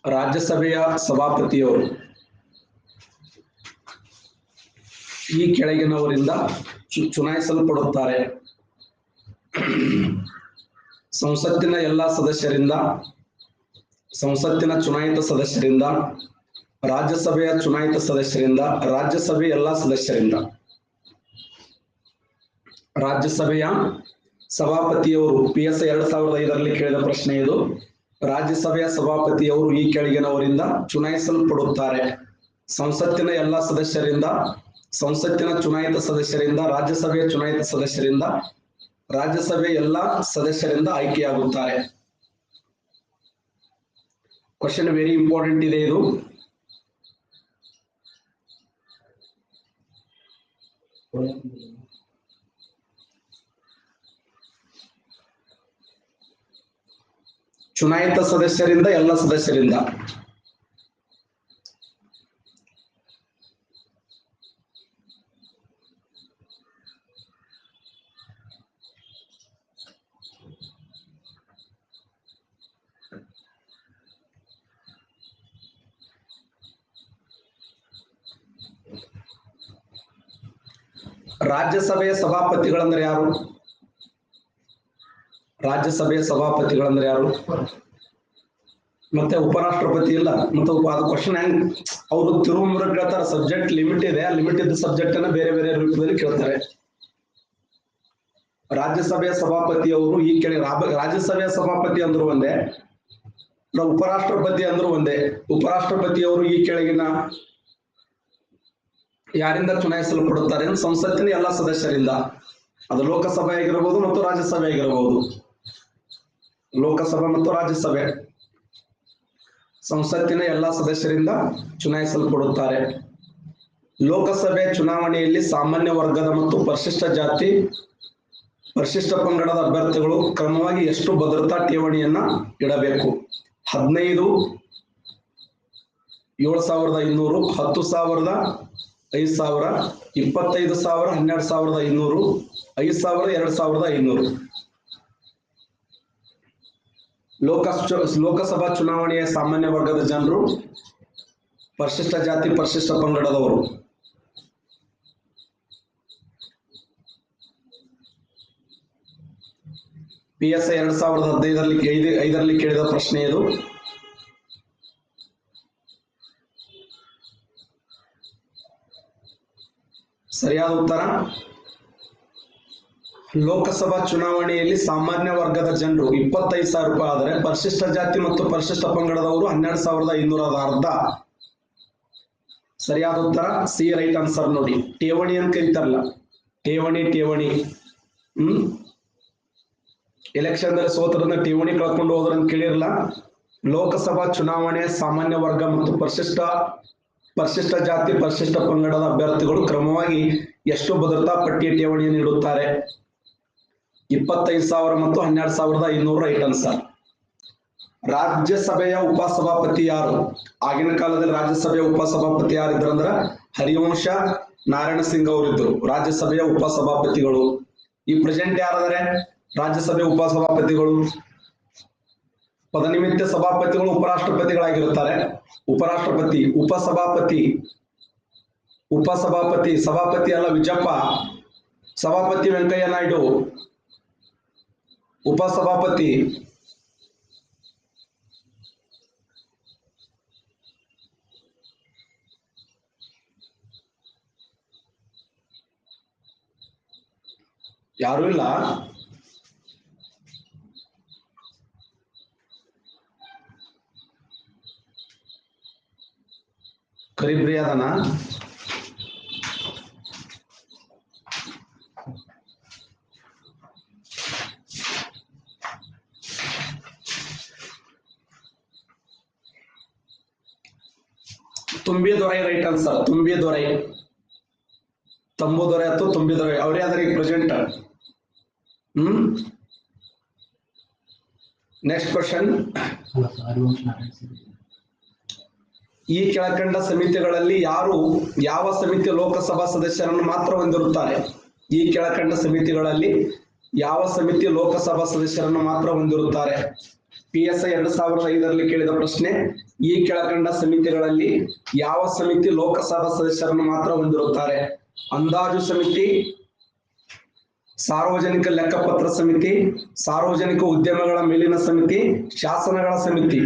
ರಾಜ್ಯಸಭೆಯ ಸಭಾಪತಿಯವರು ಈ ಕೆಳಗಿನವರಿಂದ ಚುನಾಯಿಸಲ್ಪಡುತ್ತಾರೆ. ಸಂಸತ್ತಿನ ಎಲ್ಲ ಸದಸ್ಯರಿಂದ, ಸಂಸತ್ತಿನ ಚುನಾಯಿತ ಸದಸ್ಯರಿಂದ, ರಾಜ್ಯಸಭೆಯ ಚುನಾಯಿತ ಸದಸ್ಯರಿಂದ, ರಾಜ್ಯಸಭೆಯ ಎಲ್ಲ ಸದಸ್ಯರಿಂದ. ರಾಜ್ಯಸಭೆಯ ಸಭಾಪತಿಯವರು PSI 2005ರಲ್ಲಿ ಕೇಳಿದ ಪ್ರಶ್ನೆ ಇದು. ರಾಜ್ಯಸಭೆಯ ಸಭಾಪತಿಯವರು ಈ ಕೆಳಗಿನವರಿಂದ ಚುನಾಯಿಸಲ್ಪಡುತ್ತಾರೆ. ಸಂಸತ್ತಿನ ಎಲ್ಲ ಸದಸ್ಯರಿಂದ, ಸಂಸತ್ತಿನ ಚುನಾಯಿತ ಸದಸ್ಯರಿಂದ, ರಾಜ್ಯಸಭೆಯ ಚುನಾಯಿತ ಸದಸ್ಯರಿಂದ, ರಾಜ್ಯಸಭೆಯ ಎಲ್ಲ ಸದಸ್ಯರಿಂದ ಆಯ್ಕೆಯಾಗುತ್ತಾರೆ. ಕ್ವಶನ್ ವೆರಿ ಇಂಪಾರ್ಟೆಂಟ್ ಇದೆ ಇದು. ಚುನಾಯಿತ ಸದಸ್ಯರಿಂದ, ಎಲ್ಲ ಸದಸ್ಯರಿಂದ. ರಾಜ್ಯಸಭೆಯ ಸಭಾಪತಿಗಳಂದ್ರೆ ಯಾರು? ರಾಜ್ಯಸಭೆಯ ಸಭಾಪತಿಗಳಂದ್ರೆ ಯಾರು? ಮತ್ತೆ ಉಪರಾಷ್ಟ್ರಪತಿ ಇಲ್ಲ. ಮತ್ತೆ ಅದು ಕ್ವಶನ್ ಹೆಂಗ್ ಅವರು ತಿರುಮುರ ಕೇಳ್ತಾರೆ. ಸಬ್ಜೆಕ್ಟ್ ಲಿಮಿಟ್ ಇದೆ, ಲಿಮಿಟ್ ಇದ್ದ ಸಬ್ಜೆಕ್ಟ್ ಅನ್ನ ಬೇರೆ ಬೇರೆ ರೂಪದಲ್ಲಿ ಕೇಳ್ತಾರೆ. ರಾಜ್ಯಸಭೆಯ ಸಭಾಪತಿಯವರು ಈ ಕೆಳಗೆ, ರಾಜ್ಯಸಭೆಯ ಸಭಾಪತಿ ಅಂದ್ರು ಒಂದೇ, ಉಪರಾಷ್ಟ್ರಪತಿ ಅಂದ್ರು ಒಂದೇ. ಉಪರಾಷ್ಟ್ರಪತಿಯವರು ಈ ಕೆಳಗಿನ ಯಾರಿಂದ ಚುನಾಯಿಸಲ್ಪಡುತ್ತಾರೆ? ಸಂಸತ್ತಿನ ಎಲ್ಲ ಸದಸ್ಯರಿಂದ. ಅದು ಲೋಕಸಭೆ ಆಗಿರಬಹುದು ಮತ್ತು ರಾಜ್ಯಸಭೆ ಆಗಿರಬಹುದು. ಲೋಕಸಭೆ ಮತ್ತು ರಾಜ್ಯಸಭೆ ಸಂಸತ್ತಿನ ಎಲ್ಲ ಸದಸ್ಯರಿಂದ ಚುನಾಯಿಸಲ್ಪಡುತ್ತಾರೆ. ಲೋಕಸಭೆ ಚುನಾವಣೆಯಲ್ಲಿ ಸಾಮಾನ್ಯ ವರ್ಗದ ಮತ್ತು ಪರಿಶಿಷ್ಟ ಜಾತಿ, ಪರಿಶಿಷ್ಟ ಪಂಗಡದ ಅಭ್ಯರ್ಥಿಗಳು ಕ್ರಮವಾಗಿ ಎಷ್ಟು ಭದ್ರತಾ ಠೇವಣಿಯನ್ನ ಇಡಬೇಕು? 15, 7,500, 10,000, 5,000, 25,000, 12,500, 5,000, 2,500. ಲೋಕಸಭಾ ಚುನಾವಣೆಯ ಸಾಮಾನ್ಯ ವರ್ಗದ ಜನರು ಪರಿಶಿಷ್ಟ ಜಾತಿ, ಪರಿಶಿಷ್ಟ ಪಂಗಡದವರು. PSI 2015ರಲ್ಲಿ ಕೇಳಿದ ಪ್ರಶ್ನೆ ಇದು. ಸರಿಯಾದ ಉತ್ತರ ಲೋಕಸಭಾ ಚುನಾವಣೆಯಲ್ಲಿ ಸಾಮಾನ್ಯ ವರ್ಗದ ಜನರು 25,000 ರೂಪಾಯಿ ಆದರೆ ಪರಿಶಿಷ್ಟ ಜಾತಿ ಮತ್ತು ಪರಿಶಿಷ್ಟ ಪಂಗಡದವರು 12,500, ಅರ್ಧ. ಸರಿಯಾದ ಉತ್ತರ ಸಿ, ರೈಟ್ ಆನ್ಸರ್. ನೋಡಿ, ಠೇವಣಿ ಅಂತ ಕರೀತಾರಲ್ಲ, ಠೇವಣಿ. ಎಲೆಕ್ಷನ್ ದಲ್ಲಿ ಸೋತರನ್ನ ಠೇವಣಿ ಕಳ್ಕೊಂಡು ಹೋದ್ರಂತ ಕೇಳಿರಲ್ಲ. ಲೋಕಸಭಾ ಚುನಾವಣೆ ಸಾಮಾನ್ಯ ವರ್ಗ ಮತ್ತು ಪರಿಶಿಷ್ಟ ಜಾತಿ, ಪರಿಶಿಷ್ಟ ಪಂಗಡದ ಅಭ್ಯರ್ಥಿಗಳು ಕ್ರಮವಾಗಿ ಎಷ್ಟು ಭದ್ರತಾ ಪಟ್ಟಿಯ ಠೇವಣಿಯನ್ನು ಇಡುತ್ತಾರೆ? 25,000 ಮತ್ತು 12,500, ರೈಟ್ ಆನ್ಸರ್. ರಾಜ್ಯಸಭೆಯ ಉಪಸಭಾಪತಿ ಯಾರು? ಆಗಿನ ಕಾಲದಲ್ಲಿ ರಾಜ್ಯಸಭೆಯ ಉಪಸಭಾಪತಿ ಯಾರಿದ್ರಂದ್ರ ಹರಿವಂಶ ನಾರಾಯಣ ಸಿಂಗ್ ಅವರಿದ್ದರು ರಾಜ್ಯಸಭೆಯ ಉಪಸಭಾಪತಿಗಳು. ಈ ಪ್ರೆಸೆಂಟ್ ಯಾರಾದರೆ ರಾಜ್ಯಸಭೆಯ ಉಪಸಭಾಪತಿಗಳು? ಪದನಿಮಿತ್ತ ಸಭಾಪತಿಗಳು ಉಪರಾಷ್ಟ್ರಪತಿಗಳಾಗಿರುತ್ತಾರೆ. ಉಪಸಭಾಪತಿ ಸಭಾಪತಿ ಅಲ್ಲ ವಿಜಪ್ಪ, ಸಭಾಪತಿ ವೆಂಕಯ್ಯ ನಾಯ್ಡು, ಉಪಸಭಾಪತಿ ಯಾರು ಇಲ್ಲ. ಕರಿಪ್ರಿಯಾದನ ತುಂಬಿದೊರೈ, ರೈಟ್ ಆನ್ಸರ್. ತುಂಬಿದೊರೈ, ತಂಬುದೊರೆ ಅಥವಾ ತುಂಬಿದೊರೈ ಅವರೇ ಆದ್ರೆ ಈಗ ಪ್ರೆಸೆಂಟ್. Next question. ಈ ಕೆಳಕಂಡ ಸಮಿತಿಗಳಲ್ಲಿ ಯಾವ ಸಮಿತಿ ಲೋಕಸಭಾ ಸದಸ್ಯರನ್ನು ಮಾತ್ರ ಹೊಂದಿರುತ್ತಾರೆ? ಈ ಕೆಳಕಂಡ ಸಮಿತಿಗಳಲ್ಲಿ ಯಾವ ಸಮಿತಿ ಲೋಕಸಭಾ ಸದಸ್ಯರನ್ನು ಮಾತ್ರ ಹೊಂದಿರುತ್ತಾರೆ? PSI 2005ರಲ್ಲಿ ಕೇಳಿದ ಪ್ರಶ್ನೆ. ಈ ಕೆಳಕಂಡ ಸಮಿತಿಗಳಲ್ಲಿ ಯಾವ ಸಮಿತಿ ಲೋಕಸಭಾ ಸದಸ್ಯರನ್ನು ಮಾತ್ರ ಹೊಂದಿರುತ್ತಾರೆ? ಅಂದಾಜು ಸಮಿತಿ, ಸಾರ್ವಜನಿಕ ಲೆಕ್ಕಪತ್ರ ಸಮಿತಿ, ಸಾರ್ವಜನಿಕ ಉದ್ಯಮಗಳ ಮೇಲಿನ ಸಮಿತಿ, ಶಾಸನಗಳ ಸಮಿತಿ.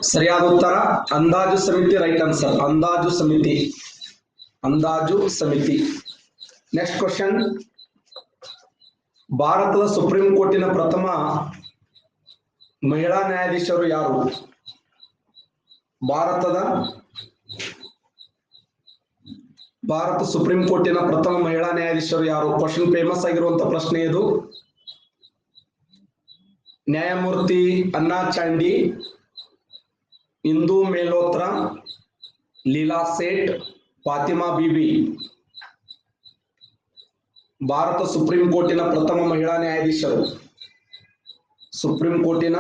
ಸರಿಯಾದ ಉತ್ತರ ಅಂದಾಜು ಸಮಿತಿ. ರೈಟ್ ಆನ್ಸರ್ ಅಂದಾಜು ಸಮಿತಿ. ಅಂದಾಜು ಸಮಿತಿ. Next question. ಭಾರತದ ಸುಪ್ರೀಂ ಕೋರ್ಟಿನ ಪ್ರಥಮ ಮಹಿಳಾ ನ್ಯಾಯಾಧೀಶರು ಯಾರು? ಭಾರತ ಸುಪ್ರೀಂ ಕೋರ್ಟಿನ ಪ್ರಥಮ ಮಹಿಳಾ ನ್ಯಾಯಾಧೀಶರು ಯಾರು? ಕ್ವಶನ್ ಫೇಮಸ್ ಆಗಿರುವಂತ ಪ್ರಶ್ನೆ ಇದು. ನ್ಯಾಯಮೂರ್ತಿ ಅನ್ನಾ ಚಾಂಡಿ, ಇಂದು ಮೇಲ್ಹೋತ್ರಾ, ಲೀಲಾ ಸೇಠ್, ಫಾತಿಮಾ ಬೀಬಿ. ಭಾರತ ಸುಪ್ರೀಂ ಕೋರ್ಟಿನ ಪ್ರಥಮ ಮಹಿಳಾ ನ್ಯಾಯಾಧೀಶರು. ಸುಪ್ರೀಂ ಕೋರ್ಟಿನ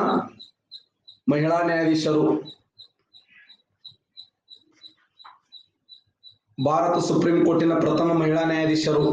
ಮಹಿಳಾ ನ್ಯಾಯಾಧೀಶರು. ಭಾರತ ಸುಪ್ರೀಂ ಕೋರ್ಟಿನ ಪ್ರಥಮ ಮಹಿಳಾ ನ್ಯಾಯಾಧೀಶರು